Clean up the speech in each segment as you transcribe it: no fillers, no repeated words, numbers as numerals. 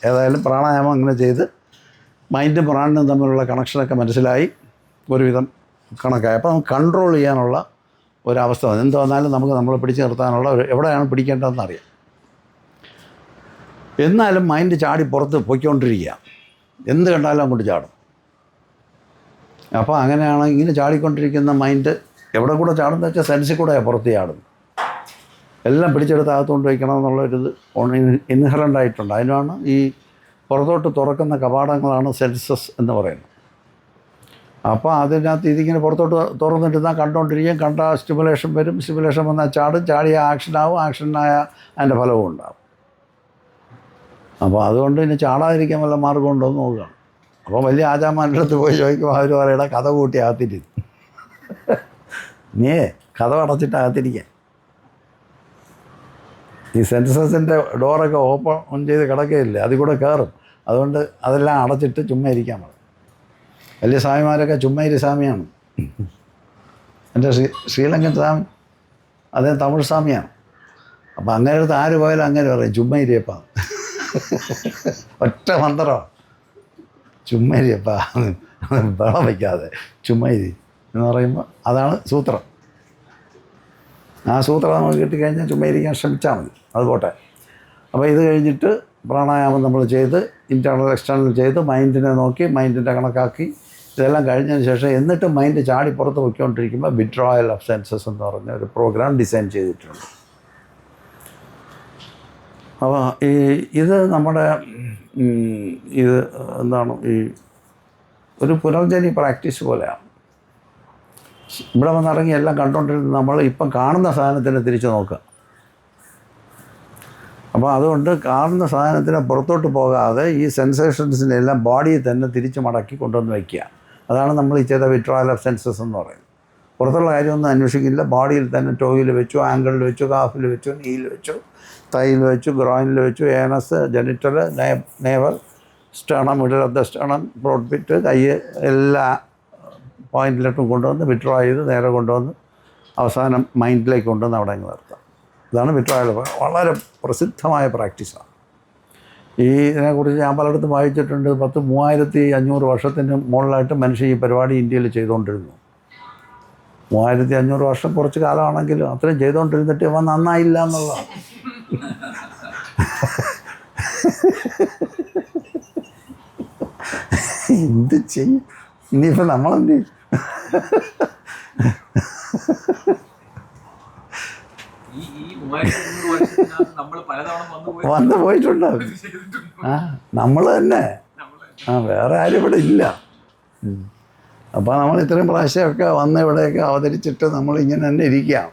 ഏതായാലും പ്രാണായാമം അങ്ങനെ ചെയ്ത് മൈൻഡും പ്രാണനും തമ്മിലുള്ള കണക്ഷനൊക്കെ മനസ്സിലായി ഒരുവിധം കണക്കായി. അപ്പോൾ നമുക്ക് കൺട്രോൾ ചെയ്യാനുള്ള ഒരവസ്ഥ വന്നു. എന്ത് വന്നാലും നമുക്ക് നമ്മളെ പിടിച്ച് നിർത്താനുള്ള എവിടെയാണ് പിടിക്കേണ്ടതെന്ന് അറിയാം. എന്നാലും മൈൻഡ് ചാടി പുറത്ത് പൊയ്ക്കൊണ്ടിരിക്കുക, എന്ത് കണ്ടാലും അങ്ങോട്ട് ചാടും. അപ്പോൾ അങ്ങനെയാണ് ഇങ്ങനെ ചാടിക്കൊണ്ടിരിക്കുന്ന മൈൻഡ് എവിടെ കൂടെ ചാടുന്നത് വെച്ചാൽ സെൻസിൽ കൂടെ പുറത്ത് ചാടും. എല്ലാം പിടിച്ചെടുത്ത് അകത്തുകൊണ്ട് വയ്ക്കണം എന്നുള്ളൊരിത് ഇൻഹറൻ്റ് ആയിട്ടുണ്ട്. അതിനാണ് ഈ പുറത്തോട്ട് തുറക്കുന്ന കവാടങ്ങളാണ് സെൻസസ് എന്ന് പറയുന്നത്. അപ്പോൾ അതിനകത്ത് ഇതിങ്ങനെ പുറത്തോട്ട് തുറന്നിട്ടിരുന്നാൽ കണ്ടുകൊണ്ടിരിക്കുകയും കണ്ട സ്റ്റിമുലേഷൻ വരും, സ്റ്റിമുലേഷൻ വന്നാൽ ചാടും, ചാടിയ ആക്ഷനാവും, ആക്ഷനായ അതിൻ്റെ ഫലവും ഉണ്ടാവും. അപ്പോൾ അതുകൊണ്ട് ഇനി ചാടാതിരിക്കാൻ വല്ല മാർഗം ഉണ്ടോ എന്ന് നോക്കുകയാണ്. അപ്പോൾ വലിയ ആചാമാരുടെ അടുത്ത് പോയി ചോദിക്കുമ്പോൾ അവർ പറയണ കഥ കൂട്ടി അകത്തിരിക്കും, നീ കഥ അടച്ചിട്ട് അകത്തിരിക്കാൻ. ഈ സെൻസസിൻ്റെ ഡോറൊക്കെ ഓപ്പൺ ചെയ്ത് കിടക്കുകയില്ലേ, അതിൽ കൂടെ കയറും. അതുകൊണ്ട് അതെല്ലാം അടച്ചിട്ട് ചുമ്മാ ഇരിക്കാൻ പറയും. വലിയ സ്വാമിമാരൊക്കെ ചുമ്മാ ഇരി സ്വാമിയാണ്. എൻ്റെ ശ്രീലങ്കൻ സ്വാമി അദ്ദേഹം തമിഴ് സ്വാമിയാണ്. അപ്പോൾ അങ്ങനെ അടുത്ത് ആര് പോയാലും അങ്ങനെ പറയും ചുമ്മാ ഇരിയപ്പാ, ഒറ്റ മന്ത്രമാണ് ചുമ്മാ ഇരിയപ്പാ, വെള്ളം വയ്ക്കാതെ ചുമ്മാ ഇരി എന്ന് പറയുമ്പോൾ അതാണ് സൂത്രം. ആ സൂത്രം നമുക്ക് കിട്ടിക്കഴിഞ്ഞാൽ ചുമ്മാ ഇരിക്കാൻ ശ്രമിച്ചാൽ മതി, അത് പോട്ടെ. അപ്പോൾ ഇത് കഴിഞ്ഞിട്ട് പ്രാണായാമം നമ്മൾ ചെയ്ത് ഇൻറ്റേർണൽ എക്സ്റ്റേണൽ ചെയ്ത് മൈൻഡിനെ നോക്കി മൈൻഡിൻ്റെ കണക്കാക്കി ഇതെല്ലാം കഴിഞ്ഞതിന് ശേഷം എന്നിട്ട് മൈൻഡ് ചാടി പുറത്ത് പൊയ്ക്കൊണ്ടിരിക്കുമ്പോൾ വിഡ്രോയൽ ഓഫ് സെൻസസ് എന്ന് പറഞ്ഞ ഒരു പ്രോഗ്രാം ഡിസൈൻ ചെയ്തിട്ടുണ്ട്. അപ്പോൾ ഇത് നമ്മുടെ ഇത് എന്താണ് ഈ ഒരു പുനർജനി പ്രാക്ടീസ് പോലെയാണ്. ഇവിടെ വന്നിറങ്ങി എല്ലാം കണ്ടുകൊണ്ടിരുന്ന് നമ്മൾ ഇപ്പം കാണുന്ന സാധനത്തിനെ തിരിച്ചു നോക്കുക. അപ്പോൾ അതുകൊണ്ട് കാണുന്ന സാധനത്തിന് പുറത്തോട്ട് പോകാതെ ഈ സെൻസേഷൻസിനെ എല്ലാം ബോഡിയിൽ തന്നെ തിരിച്ച് മടക്കി കൊണ്ടുവന്ന് വയ്ക്കുക. അതാണ് നമ്മൾ ഈ ചെയ്ത വിഡ്രോയൽ ഓഫ് സെൻസസ് എന്ന് പറയുന്നത്. പുറത്തുള്ള കാര്യമൊന്നും അന്വേഷിക്കില്ല, ബോഡിയിൽ തന്നെ ടോയിൽ വെച്ചു, ആങ്കിളിൽ വെച്ചു, കാഫിൽ വെച്ചു, നീയിൽ വെച്ചു, തൈയിൽ വെച്ചു, ഗ്രോയിനിൽ വെച്ചു, anus, genital, navel, sternum, middle of the sternum, broad pit, കൈ, എല്ലാ പോയിന്റിലോട്ടും കൊണ്ടുവന്ന് വിഡ്രോ ചെയ്ത് നേരെ കൊണ്ടുവന്ന് അവസാനം മൈൻഡിലേക്ക് കൊണ്ടുവന്ന് അവിടെ അങ്ങ് നിർത്താം. ഇതാണ് വിഡ്രോയൽ. വളരെ പ്രസിദ്ധമായ പ്രാക്ടീസാണ്. ഇതിനെക്കുറിച്ച് ഞാൻ പലയിടത്തും വായിച്ചിട്ടുണ്ട്. 3500 വർഷത്തിന് മുകളിലായിട്ട് മനുഷ്യൻ ഈ പരിപാടി ഇന്ത്യയിൽ ചെയ്തുകൊണ്ടിരുന്നു. 3500 വർഷം കുറച്ച് കാലമാണെങ്കിലും അത്രയും ചെയ്തുകൊണ്ടിരുന്നിട്ട് ഇവ നന്നായില്ല എന്നുള്ളതാണ്. എന്ത് ചെയ്യും ഇനിയിപ്പോൾ നമ്മളെന്ത് ചെയ്യും? വന്നു പോയിട്ടുണ്ടാവും. നമ്മൾ തന്നെ, വേറെ ആരും ഇവിടെ ഇല്ല. അപ്പോൾ നമ്മൾ ഇത്രയും പ്രാവശ്യമൊക്കെ വന്ന് ഇവിടെയൊക്കെ അവതരിച്ചിട്ട് നമ്മളിങ്ങനെ തന്നെ ഇരിക്കുകയാണ്.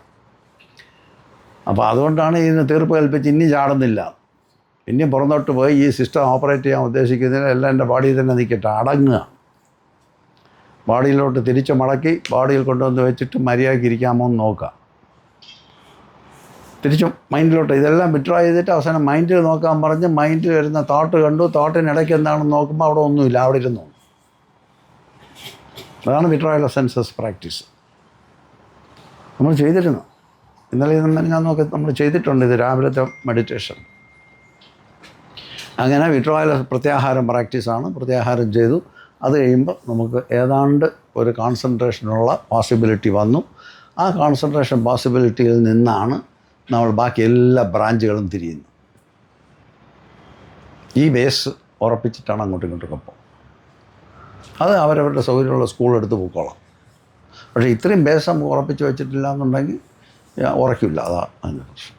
അപ്പോൾ അതുകൊണ്ടാണ് ഇതിന് തീർപ്പ് കൽപ്പിച്ച് ഇനി ചാടുന്നില്ല, ഇനിയും പുറന്നോട്ട് പോയി ഈ സിസ്റ്റം ഓപ്പറേറ്റ് ചെയ്യാൻ ഉദ്ദേശിക്കുന്നതിന് എല്ലാം എൻ്റെ ബോഡിയിൽ തന്നെ നിൽക്കട്ടെ, അടങ്ങുക. ബോഡിയിലോട്ട് തിരിച്ച് മടക്കി ബോഡിയിൽ കൊണ്ടുവന്ന് വെച്ചിട്ട് മര്യാദയ്ക്ക് ഇരിക്കാമോ എന്ന് നോക്കുക. തിരിച്ചും മൈൻഡിലോട്ട് ഇതെല്ലാം വിഡ്രോ ചെയ്തിട്ട് അവസാനം മൈൻഡിൽ നോക്കാൻ പറഞ്ഞ് മൈൻഡിൽ വരുന്ന തോട്ട് കണ്ടു, തോട്ടിനിടയ്ക്ക് എന്താണെന്ന് നോക്കുമ്പോൾ അവിടെ ഒന്നുമില്ല, അവിടെ ഇരുന്നു. അതാണ് വിഡ്രോയൽ ഓഫ് സെൻസസ് പ്രാക്ടീസ്. നമ്മൾ ചെയ്തിരുന്നു, ഇന്നലെ ഞാൻ നോക്കി നമ്മൾ ചെയ്തിട്ടുണ്ട് ഇത് രാവിലത്തെ മെഡിറ്റേഷൻ. അങ്ങനെ വിഡ്രോയൽ പ്രത്യാഹാരം പ്രാക്ടീസാണ്. പ്രത്യാഹാരം ചെയ്തു. അത് കഴിയുമ്പോൾ നമുക്ക് ഏതാണ്ട് ഒരു കോൺസെൻട്രേഷനുള്ള പോസിബിലിറ്റി വന്നു. ആ കോൺസെൻട്രേഷൻ പോസിബിലിറ്റിയിൽ നിന്നാണ് നമ്മൾ ബാക്കി എല്ലാ ബ്രാഞ്ചുകളും തിരിയുന്നത്. ഈ ബേസ് ഉറപ്പിച്ചിട്ടാണ് അങ്ങോട്ടും ഇങ്ങോട്ടൊക്കെ പോകും. അത് അവരവരുടെ സൗകര്യമുള്ള സ്കൂൾ എടുത്ത് പോയിക്കോളാം. പക്ഷേ ഇത്രയും ബേസ് നമുക്ക് ഉറപ്പിച്ച് വെച്ചിട്ടില്ല എന്നുണ്ടെങ്കിൽ ഉറക്കില്ല. അതാണ് അതിൻ്റെ പ്രശ്നം.